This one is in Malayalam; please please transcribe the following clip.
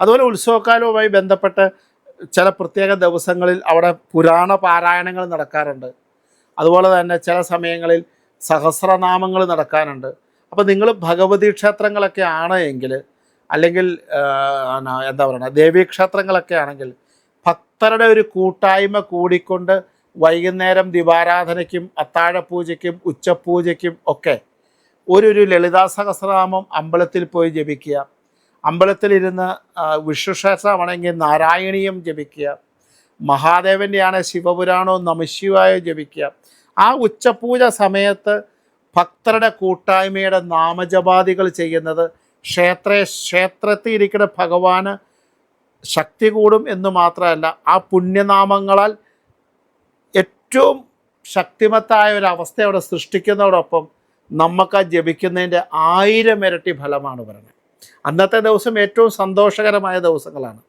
അതുപോലെ ഉത്സവകാലവുമായി ബന്ധപ്പെട്ട് ചില പ്രത്യേക ദിവസങ്ങളിൽ അവിടെ പുരാണ പാരായണങ്ങൾ നടക്കാറുണ്ട്. അതുപോലെ തന്നെ ചില സമയങ്ങളിൽ സഹസ്രനാമങ്ങൾ നടക്കാനുണ്ട്. അപ്പോൾ നിങ്ങൾ ഭഗവതി ക്ഷേത്രങ്ങളൊക്കെ ആണ് എങ്കിൽ, അല്ലെങ്കിൽ എന്താ പറയുക, ദേവീക്ഷേത്രങ്ങളൊക്കെ ആണെങ്കിൽ ഭക്തരുടെ ഒരു കൂട്ടായ്മ കൂടിക്കൊണ്ട് വൈകുന്നേരം ദീപാരാധനയ്ക്കും അത്താഴപൂജയ്ക്കും ഉച്ചപൂജയ്ക്കും ഒക്കെ ഒരു ലളിതാ സഹസ്രനാമം അമ്പലത്തിൽ പോയി ജപിക്കുക, അമ്പലത്തിലിരുന്ന് വിഷ്ണുക്ഷേത്രമാണെങ്കിൽ നാരായണീയം ജപിക്കുക, മഹാദേവൻ്റെയാണ് ശിവപുരാണവും നമഃശിവായ ജപിക്കുക. ആ ഉച്ചപൂജ സമയത്ത് ഭക്തരുടെ കൂട്ടായ്മയുടെ നാമജപാദികൾ ചെയ്യുന്നത് ക്ഷേത്രത്തിൽ ഇരിക്കുന്ന ഭഗവാന് ശക്തി കൂടും എന്ന് മാത്രമല്ല, ആ പുണ്യനാമങ്ങളാൽ ഏറ്റവും ശക്തിമത്തായ ഒരവസ്ഥ അവിടെ സൃഷ്ടിക്കുന്നതോടൊപ്പം നമുക്ക് ആ ജപിക്കുന്നതിൻ്റെ 1000 ഇരട്ടി ഫലമാണ് പറയുന്നത്. അന്നത്തെ ദിവസം ഏറ്റവും സന്തോഷകരമായ ദിവസങ്ങളാണ്.